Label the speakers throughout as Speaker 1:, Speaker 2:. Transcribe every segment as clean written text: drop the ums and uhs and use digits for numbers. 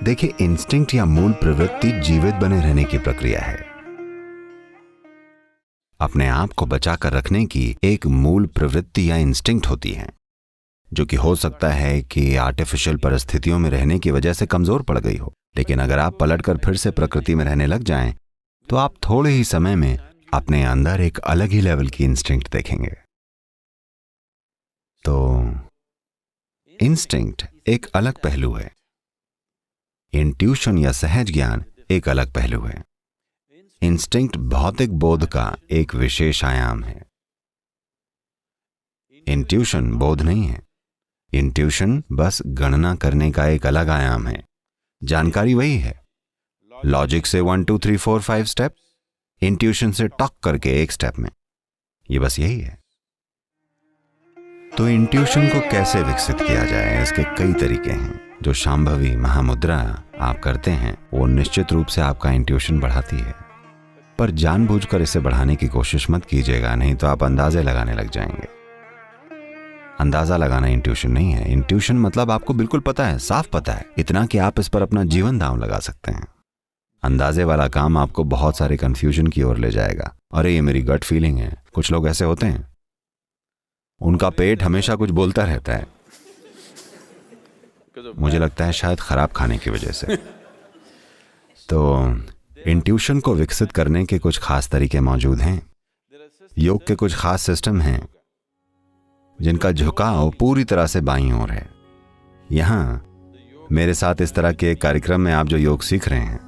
Speaker 1: देखिए, इंस्टिंक्ट या मूल प्रवृत्ति जीवित बने रहने की प्रक्रिया है। अपने आप को बचाकर रखने की एक मूल प्रवृत्ति या इंस्टिंक्ट होती है, जो कि हो सकता है कि आर्टिफिशियल परिस्थितियों में रहने की वजह से कमजोर पड़ गई हो। लेकिन अगर आप पलटकर फिर से प्रकृति में रहने लग जाएं, तो आप थोड़े ही समय में अपने अंदर एक अलग ही लेवल की इंस्टिंक्ट देखेंगे। तो इंस्टिंक्ट एक अलग पहलू है, इंट्यूशन या सहज ज्ञान एक अलग पहलू है। इंस्टिंक्ट भौतिक बोध का एक विशेष आयाम है। इंट्यूशन बोध नहीं है। इंट्यूशन बस गणना करने का एक अलग आयाम है। जानकारी वही है, लॉजिक से 1 2 3 4 5 स्टेप, इंट्यूशन से टॉक करके एक स्टेप में। ये बस यही है। तो इंट्यूशन को कैसे विकसित किया जाए, इसके कई तरीके हैं। जो शांभवी महामुद्रा आप करते हैं वो निश्चित रूप से आपका इंट्यूशन बढ़ाती है, पर जानबूझकर इसे बढ़ाने की कोशिश मत कीजिएगा, नहीं तो आप अंदाजे लगाने लग जाएंगे। अंदाजा लगाना इंट्यूशन नहीं है। इंट्यूशन मतलब आपको बिल्कुल पता है, साफ पता है, इतना कि आप इस पर अपना जीवन दांव लगा सकते हैं। अंदाजे वाला काम आपको बहुत सारे कंफ्यूजन की ओर ले जाएगा। अरे ये मेरी गट फीलिंग है। कुछ लोग ऐसे होते हैं, उनका पेट हमेशा कुछ बोलता रहता है। मुझे लगता है शायद खराब खाने की वजह से। तो इंट्यूशन को विकसित करने के कुछ खास तरीके मौजूद हैं। योग के कुछ खास सिस्टम हैं जिनका झुकाव पूरी तरह से बाईं ओर है। यहां मेरे साथ इस तरह के कार्यक्रम में आप जो योग सीख रहे हैं,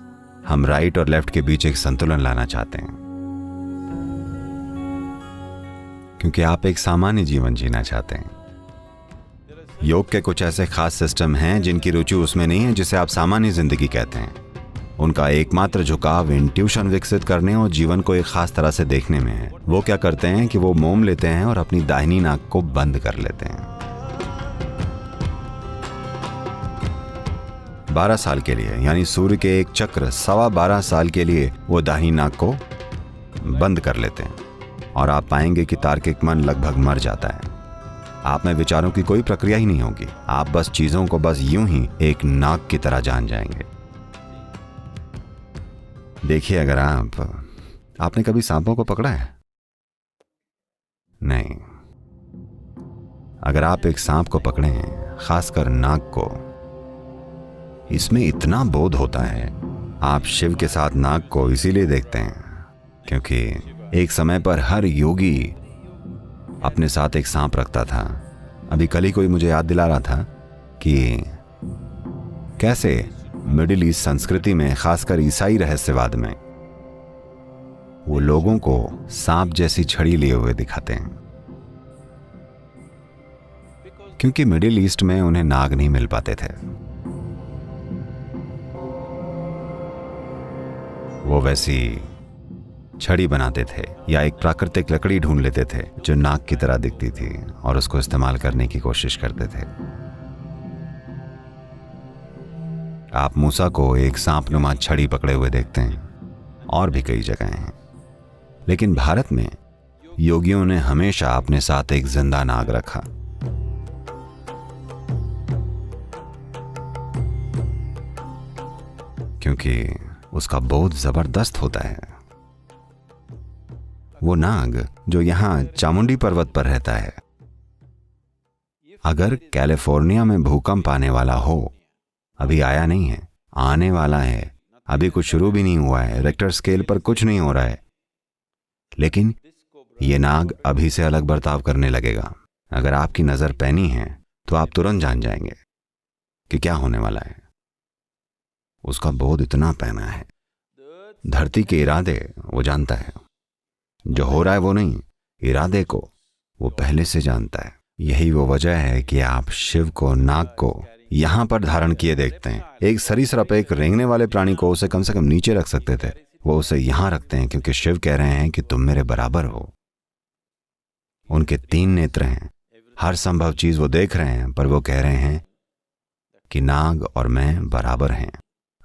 Speaker 1: हम राइट और लेफ्ट के बीच एक संतुलन लाना चाहते हैं, क्योंकि आप एक सामान्य जीवन जीना चाहते हैं। योग के कुछ ऐसे खास सिस्टम हैं जिनकी रुचि उसमें नहीं है जिसे आप सामान्य जिंदगी कहते हैं। उनका एकमात्र झुकाव इंट्यूशन विकसित करने और जीवन को एक खास तरह से देखने में है। वो क्या करते हैं कि वो मोम लेते हैं और अपनी दाहिनी नाक को बंद कर लेते हैं। 12 साल के लिए, यानी सूर्य के एक चक्र 12.25 साल के लिए वो दाहिनी नाक को बंद कर लेते हैं, और आप पाएंगे कि तार्किक मन लगभग मर जाता है। आप में विचारों की कोई प्रक्रिया ही नहीं होगी। आप बस चीजों को बस यूं ही एक नाक की तरह जान जाएंगे। देखिए, अगर आपने कभी सांपों को पकड़ा है? नहीं। अगर आप एक सांप को पकड़े, खासकर नाक को, इसमें इतना बोध होता है। आप शिव के साथ नाक को इसीलिए देखते हैं क्योंकि एक समय पर हर योगी अपने साथ एक सांप रखता था। अभी कल ही कोई मुझे याद दिला रहा था कि कैसे मिडिल ईस्ट संस्कृति में, खासकर ईसाई रहस्यवाद में, वो लोगों को सांप जैसी छड़ी लिए हुए दिखाते हैं, क्योंकि मिडिल ईस्ट में उन्हें नाग नहीं मिल पाते थे। वो वैसी छड़ी बनाते थे या एक प्राकृतिक लकड़ी ढूंढ लेते थे जो नाग की तरह दिखती थी और उसको इस्तेमाल करने की कोशिश करते थे। आप मूसा को एक सांपनुमा छड़ी पकड़े हुए देखते हैं, और भी कई जगह हैं। लेकिन भारत में योगियों ने हमेशा अपने साथ एक जिंदा नाग रखा। क्योंकि उसका बोध जबरदस्त होता है। वो नाग जो यहां चामुंडी पर्वत पर रहता है, अगर कैलिफोर्निया में भूकंप आने वाला हो, अभी आया नहीं है, आने वाला है, अभी कुछ शुरू भी नहीं हुआ है, रिक्टर स्केल पर कुछ नहीं हो रहा है, लेकिन ये नाग अभी से अलग बर्ताव करने लगेगा। अगर आपकी नजर पैनी है तो आप तुरंत जान जाएंगे कि क्या होने वाला है। उसका बोध इतना पैना है। धरती के इरादे वो जानता है, जो हो रहा है वो नहीं, इरादे को वो पहले से जानता है। यही वो वजह है कि आप शिव को, नाग को यहां पर धारण किए देखते हैं। एक सरीसृप, एक रेंगने वाले प्राणी को उसे कम से कम नीचे रख सकते थे, वो उसे यहां रखते हैं क्योंकि शिव कह रहे हैं कि तुम मेरे बराबर हो। उनके 3 नेत्र हैं, हर संभव चीज वो देख रहे हैं, पर वो कह रहे हैं कि नाग और मैं बराबर हैं।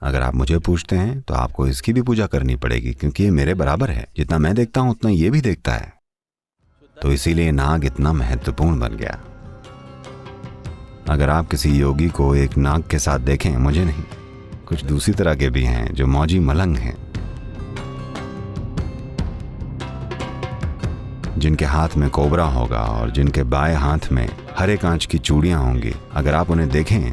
Speaker 1: अगर आप मुझे पूछते हैं तो आपको इसकी भी पूजा करनी पड़ेगी, क्योंकि ये मेरे बराबर है। जितना मैं देखता हूं उतना ये भी देखता है। तो इसीलिए नाग इतना महत्वपूर्ण बन गया। अगर आप किसी योगी को एक नाग के साथ देखें, मुझे नहीं, कुछ दूसरी तरह के भी हैं जो मौजी मलंग हैं, जिनके हाथ में कोबरा होगा और जिनके बाएं हाथ में हरे कांच की चूड़ियां होंगी। अगर आप उन्हें देखें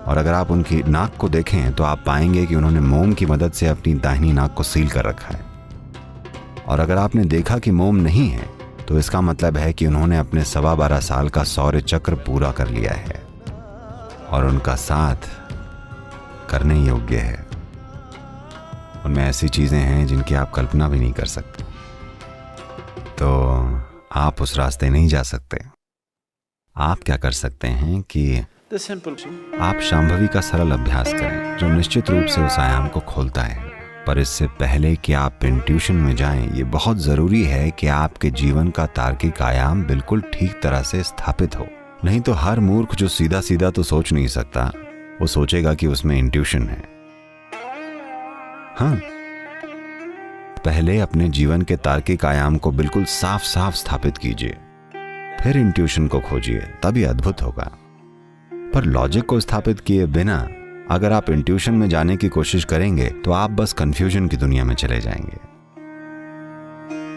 Speaker 1: और अगर आप उनकी नाक को देखें तो आप पाएंगे कि उन्होंने मोम की मदद से अपनी दाहिनी नाक को सील कर रखा है। और अगर आपने देखा कि मोम नहीं है तो इसका मतलब है कि उन्होंने अपने 12.25 साल का शौर्य चक्र पूरा कर लिया है और उनका साथ करने योग्य है। उनमें ऐसी चीजें हैं जिनकी आप कल्पना भी नहीं कर सकते। तो आप उस रास्ते नहीं जा सकते। आप क्या कर सकते हैं कि आप शांभवी का सरल अभ्यास करें जो निश्चित रूप से उस आयाम को खोलता है। पर इससे पहले कि आप इंट्यूशन में जाएं, ये बहुत जरूरी है कि आपके जीवन का तार्किक आयाम बिल्कुल ठीक तरह से स्थापित हो। नहीं तो हर मूर्ख जो सीधा सीधा तो सोच नहीं सकता, वो सोचेगा कि उसमें इंट्यूशन है। हाँ, पहले अपने जीवन के तार्किक आयाम को बिल्कुल साफ साफ स्थापित कीजिए, फिर इंट्यूशन को खोजिए, तभी अद्भुत होगा। पर लॉजिक को स्थापित किए बिना अगर आप इंट्यूशन में जाने की कोशिश करेंगे तो आप बस कंफ्यूजन की दुनिया में चले जाएंगे।